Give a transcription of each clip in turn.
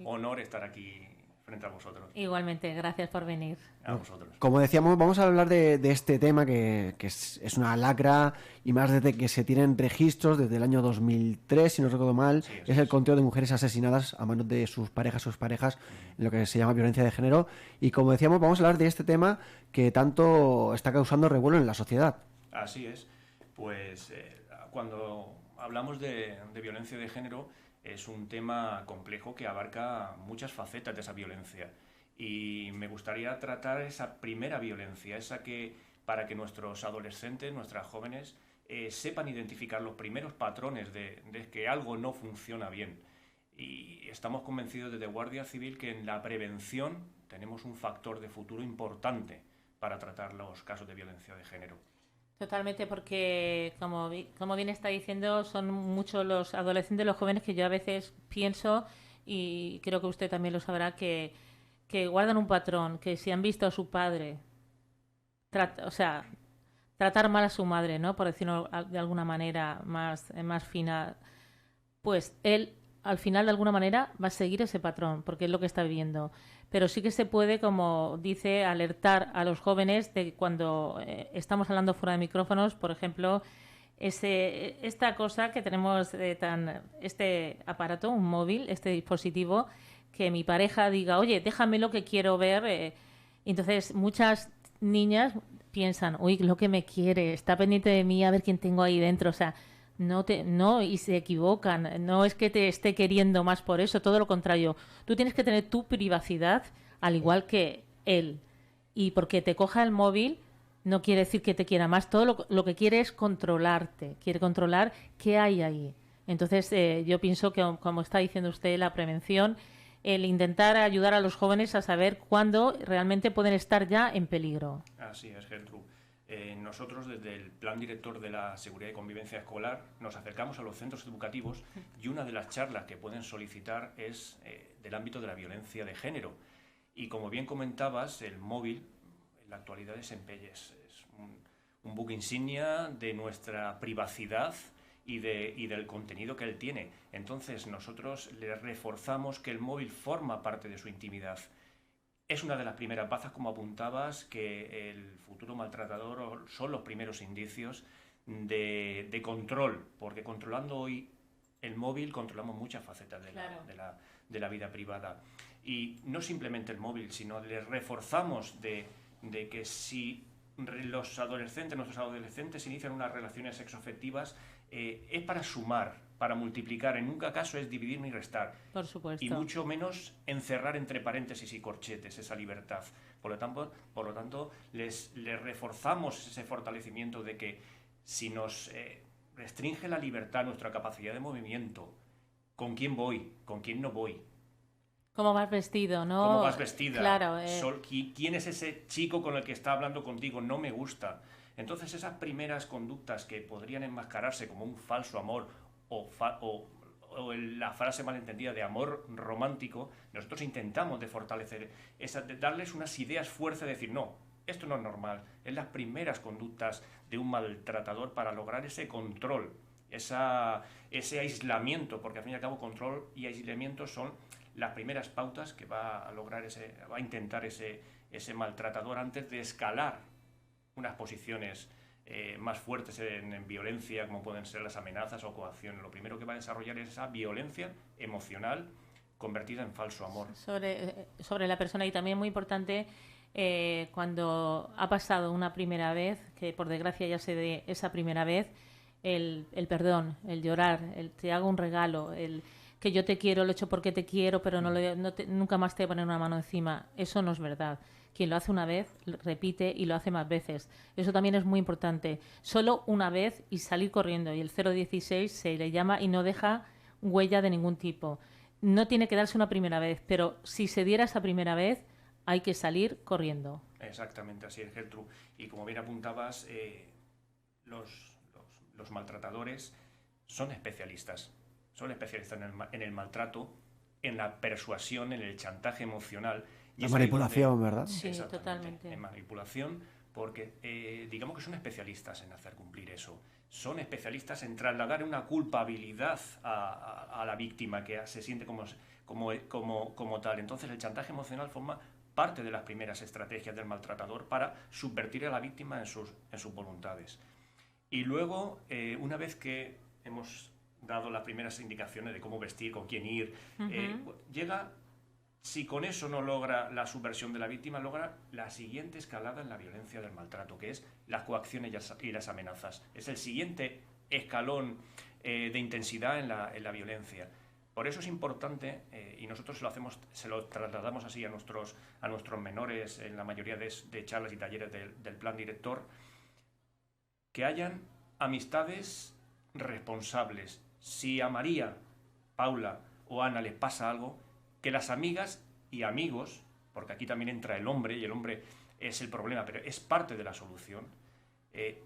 honor estar aquí frente a vosotros. Igualmente, gracias por venir. A vosotros. Como decíamos, vamos a hablar de este tema que es una lacra, y más desde que se tienen registros desde el año 2003, si no recuerdo mal, Sí, es el conteo de mujeres asesinadas a manos de sus parejas en lo que se llama violencia de género. Y como decíamos, vamos a hablar de este tema que tanto está causando revuelo en la sociedad. Así es. Pues cuando hablamos de violencia de género, es un tema complejo que abarca muchas facetas de esa violencia. Y me gustaría tratar esa primera violencia, esa que para que nuestros adolescentes, nuestras jóvenes, sepan identificar los primeros patrones de que algo no funciona bien. Y estamos convencidos desde Guardia Civil que en la prevención tenemos un factor de futuro importante para tratar los casos de violencia de género. Totalmente, porque como bien está diciendo, son muchos los adolescentes, los jóvenes que yo a veces pienso, y creo que usted también lo sabrá, que guardan un patrón, que si han visto a su padre, tratar mal a su madre, ¿no? Por decirlo de alguna manera más fina, pues él al final de alguna manera va a seguir ese patrón, porque es lo que está viviendo. Pero sí que se puede, como dice, alertar a los jóvenes de cuando estamos hablando fuera de micrófonos, por ejemplo, esta cosa que tenemos este aparato, un móvil, este dispositivo, que mi pareja diga, oye, déjame lo que quiero ver. Entonces muchas niñas piensan, uy, lo que me quiere, está pendiente de mí, a ver quién tengo ahí dentro. O sea, no, y se equivocan. No es que te esté queriendo más por eso, todo lo contrario. Tú tienes que tener tu privacidad, al igual que él. Y porque te coja el móvil, no quiere decir que te quiera más. Todo lo que quiere es controlarte. Quiere controlar qué hay ahí. Entonces, yo pienso que, como está diciendo usted, la prevención, el intentar ayudar a los jóvenes a saber cuándo realmente pueden estar ya en peligro. Así es, Gertrude. Nosotros, desde el Plan Director de la Seguridad y Convivencia Escolar, nos acercamos a los centros educativos y una de las charlas que pueden solicitar es del ámbito de la violencia de género. Y como bien comentabas, el móvil en la actualidad es un buque insignia de nuestra privacidad y del contenido que él tiene. Entonces nosotros le reforzamos que el móvil forma parte de su intimidad. Es una de las primeras bazas, como apuntabas, que el futuro maltratador son los primeros indicios de control, porque controlando hoy el móvil controlamos muchas facetas de la vida privada. Y no simplemente el móvil, sino le reforzamos de que si nuestros adolescentes inician unas relaciones sexoafectivas, es para sumar, para multiplicar. En nunca caso es dividir ni restar. Por supuesto. Y mucho menos encerrar entre paréntesis y corchetes esa libertad. Por lo tanto les reforzamos ese fortalecimiento de que si nos restringe la libertad, nuestra capacidad de movimiento, ¿con quién voy? ¿Con quién no voy? ¿Cómo vas vestido, no? ¿Cómo vas vestida? Claro. ¿Quién es ese chico con el que está hablando contigo? No me gusta. Entonces esas primeras conductas que podrían enmascararse como un falso amor o la frase malentendida de amor romántico, nosotros intentamos de fortalecer, de darles unas ideas fuerza de decir, no, esto no es normal. Es las primeras conductas de un maltratador para lograr ese control, ese aislamiento, porque al fin y al cabo control y aislamiento son las primeras pautas que va a intentar ese maltratador antes de escalar unas posiciones más fuertes en violencia, como pueden ser las amenazas o coacciones. Lo primero que va a desarrollar es esa violencia emocional convertida en falso amor. Sobre la persona, y también muy importante, cuando ha pasado una primera vez, que por desgracia ya se dé esa primera vez, el perdón, el llorar, el te hago un regalo, el que yo te quiero, lo he hecho porque te quiero, pero nunca más te voy a poner una mano encima. Eso no es verdad. Quien lo hace una vez, repite y lo hace más veces. Eso también es muy importante. Solo una vez y salir corriendo. Y el 016 se le llama y no deja huella de ningún tipo. No tiene que darse una primera vez, pero si se diera esa primera vez, hay que salir corriendo. Exactamente, así es, Gertrude. Y como bien apuntabas, los maltratadores son especialistas. Son especialistas en el maltrato, en la persuasión, en el chantaje emocional. La manipulación, ¿verdad? Sí, totalmente. En manipulación, porque digamos que son especialistas en hacer cumplir eso. Son especialistas en trasladar una culpabilidad a la víctima que se siente como como tal. Entonces el chantaje emocional forma parte de las primeras estrategias del maltratador para subvertir a la víctima en sus voluntades. Y luego, una vez que hemos dado las primeras indicaciones de cómo vestir, con quién ir, llega, si con eso no logra la subversión de la víctima, logra la siguiente escalada en la violencia del maltrato, que es las coacciones y las amenazas. Es el siguiente escalón de intensidad en la violencia. Por eso es importante, y nosotros se lo trasladamos así a nuestros menores en la mayoría de charlas y talleres del plan director, que hayan amistades responsables. Si a María, Paula o Ana les pasa algo, que las amigas y amigos, porque aquí también entra el hombre, y el hombre es el problema, pero es parte de la solución,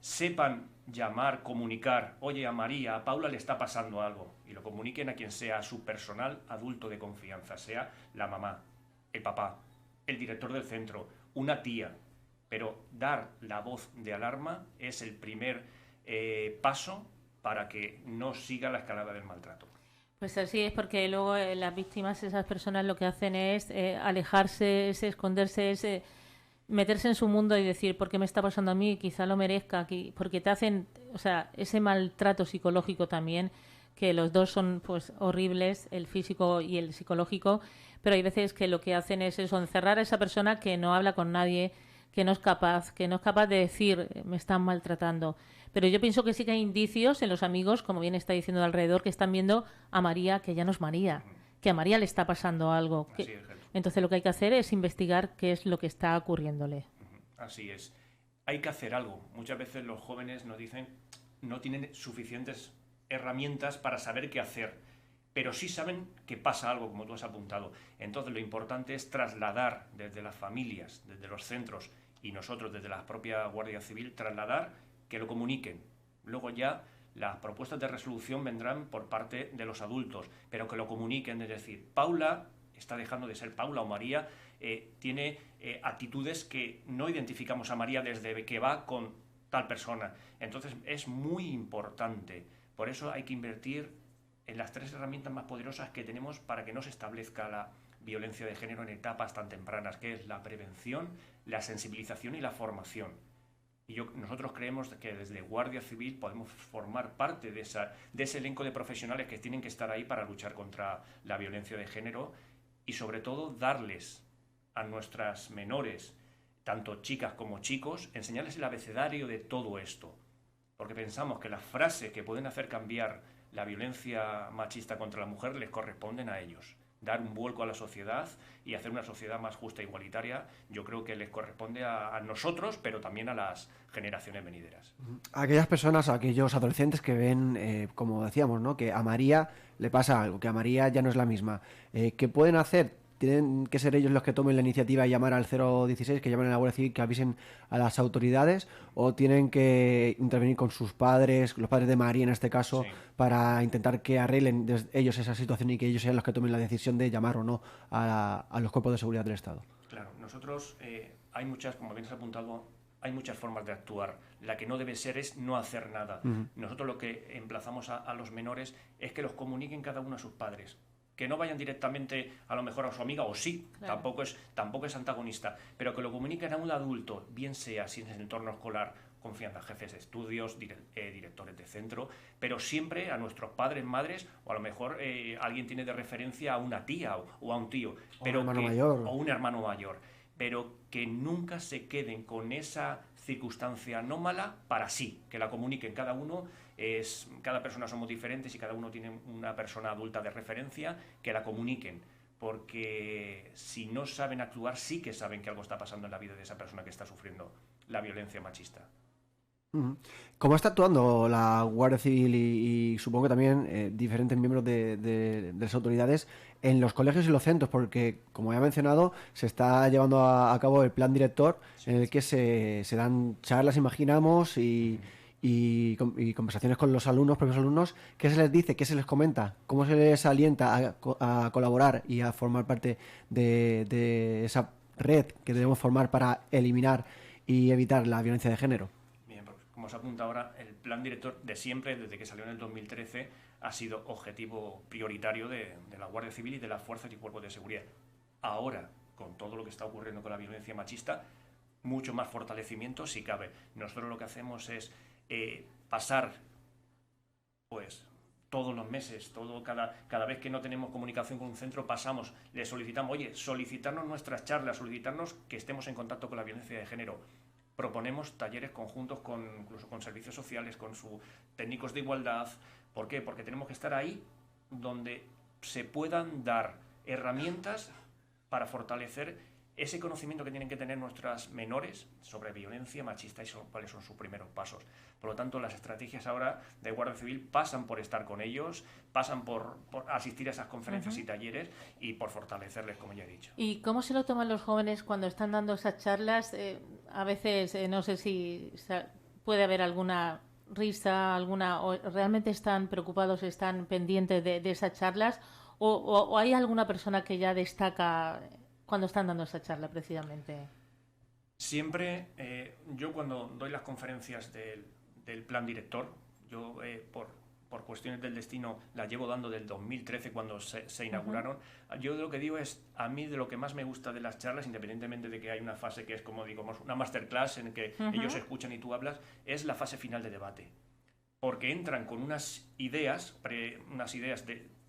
sepan llamar, comunicar, oye, a María, a Paula le está pasando algo, y lo comuniquen a quien sea su personal adulto de confianza, sea la mamá, el papá, el director del centro, una tía, pero dar la voz de alarma es el primer paso para que no siga la escalada del maltrato. Pues así es, porque luego las víctimas, esas personas, lo que hacen es alejarse, esconderse, meterse en su mundo y decir, ¿por qué me está pasando a mí? Quizá lo merezca, porque te hacen, o sea, ese maltrato psicológico también, que los dos son pues horribles, el físico y el psicológico, pero hay veces que lo que hacen es eso, encerrar a esa persona que no habla con nadie, que no es capaz de decir, me están maltratando. Pero yo pienso que sí que hay indicios en los amigos, como bien está diciendo de alrededor, que están viendo a María, que ya no es María, que a María le está pasando algo. Entonces lo que hay que hacer es investigar qué es lo que está ocurriéndole. Así es. Hay que hacer algo. Muchas veces los jóvenes nos dicen no tienen suficientes herramientas para saber qué hacer, pero sí saben que pasa algo, como tú has apuntado. Entonces lo importante es trasladar desde las familias, desde los centros y nosotros desde la propia Guardia Civil, trasladar que lo comuniquen. Luego ya las propuestas de resolución vendrán por parte de los adultos, pero que lo comuniquen, es decir, Paula está dejando de ser Paula o María tiene actitudes que no identificamos a María desde que va con tal persona. Entonces es muy importante. Por eso hay que invertir en las 3 herramientas más poderosas que tenemos para que no se establezca la violencia de género en etapas tan tempranas, que es la prevención, la sensibilización y la formación. Y nosotros creemos que desde Guardia Civil podemos formar parte de ese elenco de profesionales que tienen que estar ahí para luchar contra la violencia de género y sobre todo darles a nuestras menores, tanto chicas como chicos, enseñarles el abecedario de todo esto. Porque pensamos que las frases que pueden hacer cambiar la violencia machista contra la mujer les corresponden a ellos. Dar un vuelco a la sociedad y hacer una sociedad más justa e igualitaria, yo creo que les corresponde a nosotros, pero también a las generaciones venideras. Aquellas personas, aquellos adolescentes que ven, como decíamos, ¿no?, que a María le pasa algo, que a María ya no es la misma, ¿qué pueden hacer? ¿Tienen que ser ellos los que tomen la iniciativa y llamar al 016, que llamen a la Guardia Civil, que avisen a las autoridades? ¿O tienen que intervenir con sus padres, los padres de María en este caso, para intentar que arreglen ellos esa situación y que ellos sean los que tomen la decisión de llamar o no a los cuerpos de seguridad del Estado? Claro, nosotros hay muchas, como bien has apuntado, hay muchas formas de actuar. La que no debe ser es no hacer nada. Nosotros lo que emplazamos a los menores es que los comuniquen cada uno a sus padres. Que no vayan directamente a lo mejor a su amiga, o sí, claro. tampoco es antagonista, pero que lo comuniquen a un adulto, bien sea si es en el entorno escolar, confianza, jefes de estudios, directores de centro, pero siempre a nuestros padres, madres, o a lo mejor alguien tiene de referencia a una tía o a un tío, pero o un hermano mayor, pero que nunca se queden con esa circunstancia anómala para sí, que la comuniquen cada uno. Cada persona somos diferentes y cada uno tiene una persona adulta de referencia, que la comuniquen, porque si no saben actuar, sí que saben que algo está pasando en la vida de esa persona que está sufriendo la violencia machista. ¿Cómo está actuando la Guardia Civil y supongo que también diferentes miembros de las autoridades en los colegios y los centros? Porque, como ya he mencionado, se está llevando a cabo el plan director en el que se dan charlas, imaginamos, y conversaciones con los alumnos, propios alumnos. ¿Qué se les dice? ¿Qué se les comenta? ¿Cómo se les alienta a colaborar y a formar parte de esa red que debemos formar para eliminar y evitar la violencia de género? Bien, pues como os apunta ahora, el plan director de siempre, desde que salió en el 2013, ha sido objetivo prioritario de la Guardia Civil y de las fuerzas y cuerpos de seguridad. Ahora, con todo lo que está ocurriendo con la violencia machista, mucho más fortalecimiento si cabe. Nosotros lo que hacemos es pasar, pues, todos los meses, cada vez que no tenemos comunicación con un centro, pasamos, le solicitamos, oye, solicitarnos nuestras charlas, solicitarnos que estemos en contacto con la violencia de género. Proponemos talleres conjuntos incluso con servicios sociales, con sus técnicos de igualdad. ¿Por qué? Porque tenemos que estar ahí donde se puedan dar herramientas para fortalecer ese conocimiento que tienen que tener nuestras menores sobre violencia machista y cuáles son sus primeros pasos. Por lo tanto, las estrategias ahora de Guardia Civil pasan por estar con ellos, pasan por asistir a esas conferencias y talleres y por fortalecerles, como ya he dicho. ¿Y cómo se lo toman los jóvenes cuando están dando esas charlas? A veces, no sé si puede haber alguna risa, o realmente están preocupados, están pendientes de esas charlas, o hay alguna persona que ya destaca cuando están dando esa charla precisamente. Siempre, yo cuando doy las conferencias del plan director, yo por cuestiones del destino las llevo dando del 2013 cuando se inauguraron. Yo lo que digo es, a mí de lo que más me gusta de las charlas, independientemente de que hay una fase que es como digamos una masterclass en que ellos escuchan y tú hablas, es la fase final de debate. Porque entran con unas ideas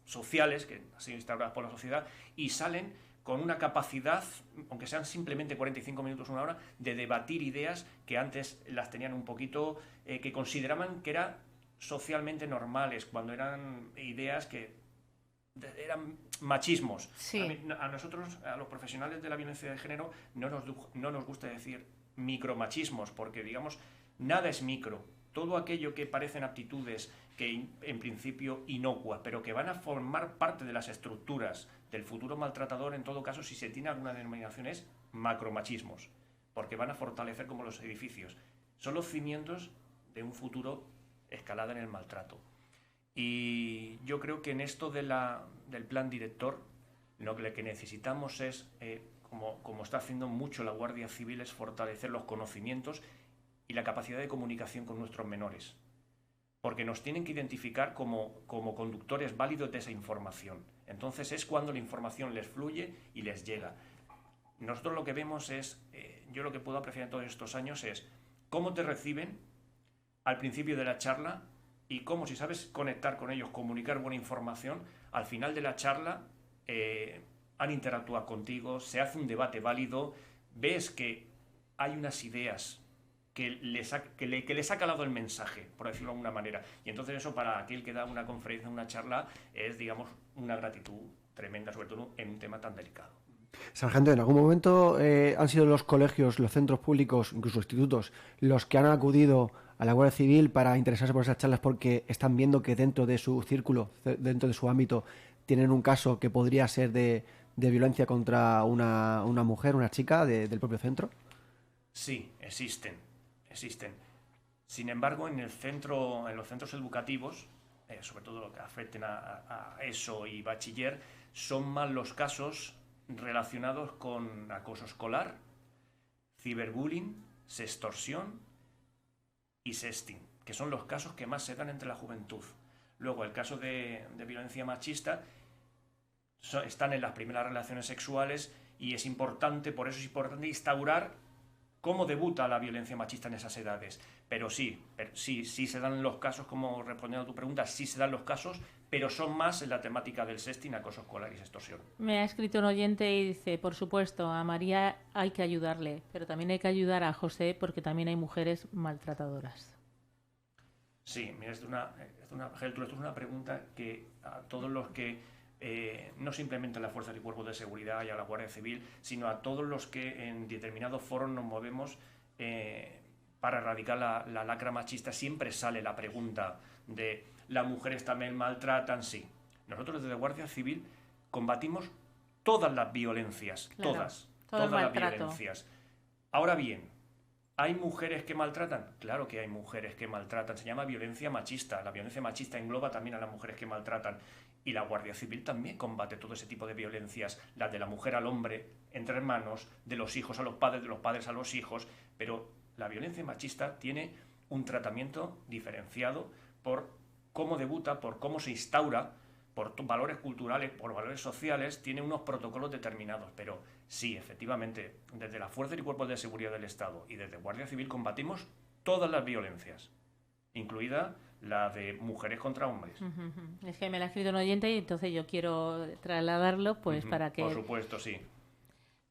sociales que han sido instauradas por la sociedad y salen con una capacidad, aunque sean simplemente 45 minutos o una hora, de debatir ideas que antes las tenían un poquito, que consideraban que eran socialmente normales, cuando eran ideas que eran machismos. Sí. A nosotros, a los profesionales de la violencia de género, no nos gusta decir micromachismos, porque, digamos, nada es micro. Todo aquello que parecen aptitudes que en principio inocuas, pero que van a formar parte de las estructuras del futuro maltratador, en todo caso, si se tiene alguna denominación, es macromachismos, porque van a fortalecer como los edificios. Son los cimientos de un futuro escalada en el maltrato. Y yo creo que en esto del plan director, lo que necesitamos es, como está haciendo mucho la Guardia Civil, es fortalecer los conocimientos y la capacidad de comunicación con nuestros menores, porque nos tienen que identificar como conductores válidos de esa información. Entonces es cuando la información les fluye y les llega. Nosotros lo que vemos es, yo lo que puedo apreciar en todos estos años es cómo te reciben al principio de la charla y cómo, si sabes conectar con ellos, comunicar buena información, al final de la charla han interactuado contigo, se hace un debate válido, ves que hay unas ideas que les ha calado el mensaje, por decirlo de alguna manera. Y entonces eso para aquel que da una conferencia, una charla, es, digamos, una gratitud tremenda, sobre todo en un tema tan delicado. Sargento, ¿en algún momento han sido los colegios, los centros públicos, incluso institutos, los que han acudido a la Guardia Civil para interesarse por esas charlas porque están viendo que dentro de su círculo, dentro de su ámbito, tienen un caso que podría ser de violencia contra una mujer, una chica del propio centro? Sí, existen. Sin embargo, en los centros educativos, sobre todo lo que afecten a ESO y bachiller, son más los casos relacionados con acoso escolar, ciberbullying, sextorsión y sexting, que son los casos que más se dan entre la juventud. Luego, el caso de violencia machista están en las primeras relaciones sexuales y por eso es importante instaurar cómo debuta la violencia machista en esas edades. Pero sí se dan los casos, como respondiendo a tu pregunta, sí se dan los casos, pero son más en la temática del sexting, acoso escolar y sextorsión. Me ha escrito un oyente y dice, por supuesto, a María hay que ayudarle, pero también hay que ayudar a José porque también hay mujeres maltratadoras. Sí, mira, esto es una pregunta que a todos los que no simplemente a las fuerzas y cuerpos de seguridad y a la Guardia Civil, sino a todos los que en determinados foros nos movemos para erradicar la lacra machista, siempre sale la pregunta de ¿las mujeres también maltratan? Sí. Nosotros desde Guardia Civil combatimos todas las violencias, claro, todas las violencias. Ahora bien, ¿hay mujeres que maltratan? Claro que hay mujeres que maltratan, se llama violencia machista. La violencia machista engloba también a las mujeres que maltratan. Y la Guardia Civil también combate todo ese tipo de violencias, las de la mujer al hombre, entre hermanos, de los hijos a los padres, de los padres a los hijos, pero la violencia machista tiene un tratamiento diferenciado por cómo debuta, por cómo se instaura, por valores culturales, por valores sociales, tiene unos protocolos determinados. Pero sí, efectivamente, desde las fuerzas y cuerpos de seguridad del Estado y desde Guardia Civil combatimos todas las violencias, incluida la de mujeres contra hombres. Es que me la ha escrito un oyente y entonces yo quiero trasladarlo pues para que... Por supuesto, sí.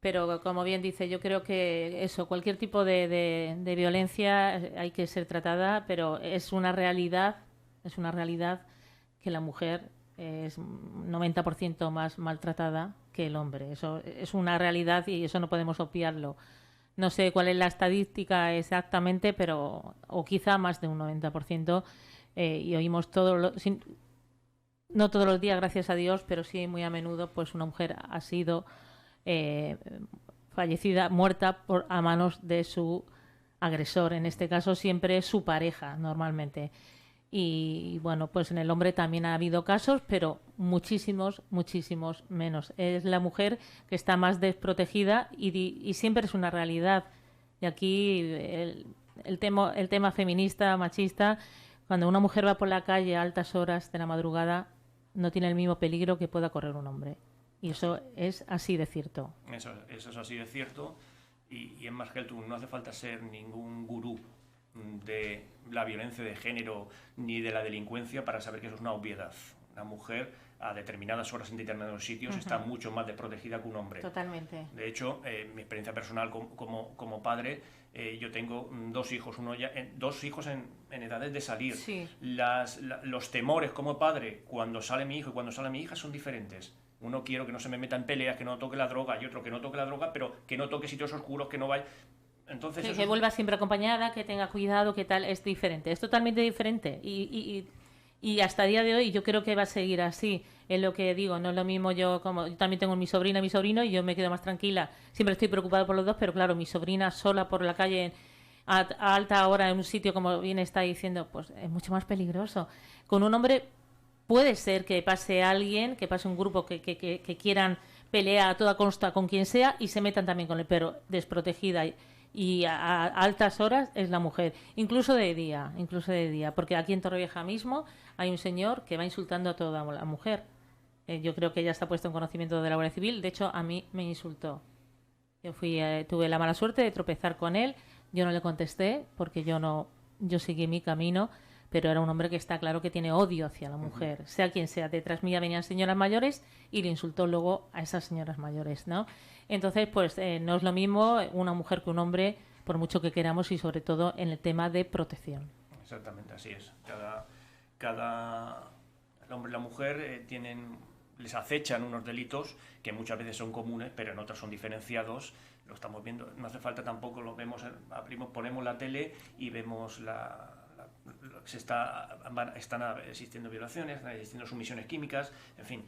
Pero como bien dice, yo creo que eso, cualquier tipo de violencia hay que ser tratada, pero es una realidad que la mujer es 90% más maltratada que el hombre. Eso es una realidad y eso no podemos obviarlo. No sé cuál es la estadística exactamente, pero o quizá más de un 90%, y oímos no todos los días, gracias a Dios, pero sí muy a menudo, pues una mujer ha sido fallecida, muerta a manos de su agresor. En este caso siempre es su pareja, normalmente. Y bueno, pues en el hombre también ha habido casos, pero muchísimos menos. Es la mujer que está más desprotegida y siempre es una realidad. Y aquí el tema feminista, machista, cuando una mujer va por la calle a altas horas de la madrugada, no tiene el mismo peligro que pueda correr un hombre. Y eso es así de cierto. Eso es así de cierto. Y en más que tú, no hace falta ser ningún gurú de la violencia de género ni de la delincuencia para saber que eso es una obviedad. Una mujer a determinadas horas en determinados sitios está mucho más desprotegida que un hombre. Totalmente. De hecho, mi experiencia personal como padre, yo tengo dos hijos, dos hijos en edades de salir. Sí. Los temores como padre cuando sale mi hijo y cuando sale mi hija son diferentes. Uno quiero que no se me meta en peleas, que no toque la droga, y otro que no toque la droga, pero que no toque sitios oscuros, que no vaya... Entonces, que vuelva siempre acompañada, que tenga cuidado, que tal, es diferente, es totalmente diferente. Y hasta el día de hoy yo creo que va a seguir así. Es lo que digo, no es lo mismo yo también tengo mi sobrina y mi sobrino y yo me quedo más tranquila. Siempre estoy preocupada por los dos, pero claro, mi sobrina sola por la calle a alta hora en un sitio, como bien está diciendo, pues es mucho más peligroso. Con un hombre puede ser que pase alguien, que pase un grupo que quieran pelear a toda costa con quien sea y se metan también con él, pero desprotegida y a altas horas es la mujer, incluso de día, porque aquí en Torrevieja mismo hay un señor que va insultando a toda la mujer. Yo creo que ya está puesto en conocimiento de la Guardia Civil. De hecho, a mí me insultó. Yo tuve la mala suerte de tropezar con él. Yo no le contesté porque yo seguí mi camino, pero era un hombre que está claro que tiene odio hacia la mujer, sea quien sea. Detrás mía venían señoras mayores y le insultó luego a esas señoras mayores, ¿no? Entonces, pues no es lo mismo una mujer que un hombre, por mucho que queramos, y sobre todo en el tema de protección. Exactamente, así es. El hombre y la mujer les acechan unos delitos que muchas veces son comunes, pero en otras son diferenciados. Lo estamos viendo, no hace falta tampoco, lo vemos, ponemos la tele y vemos están existiendo violaciones, están existiendo sumisiones químicas, en fin,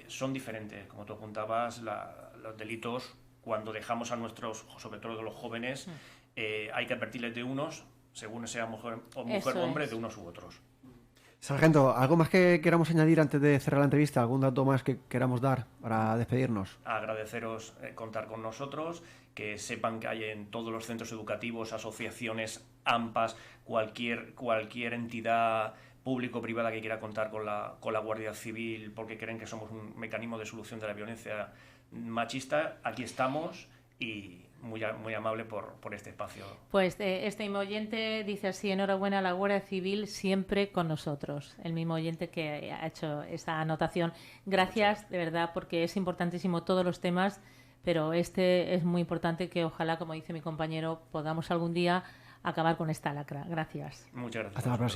son diferentes. Como tú apuntabas, los delitos, cuando dejamos a nuestros, sobre todo de los jóvenes, hay que advertirles de unos, según sea mujer o hombre, de unos u otros. Sargento, ¿algo más que queramos añadir antes de cerrar la entrevista? ¿Algún dato más que queramos dar para despedirnos? Agradeceros contar con nosotros, que sepan que hay en todos los centros educativos, asociaciones, AMPAs, cualquier entidad público-privada que quiera contar con la Guardia Civil porque creen que somos un mecanismo de solución de la violencia machista. Aquí estamos y muy amable por este espacio. Pues este mismo oyente dice así: enhorabuena a la Guardia Civil, siempre con nosotros. El mismo oyente que ha hecho esa anotación. Gracias, de verdad, porque es importantísimo todos los temas, pero este es muy importante, que ojalá, como dice mi compañero, podamos algún día acabar con esta lacra. Gracias. Muchas gracias. Hasta la próxima.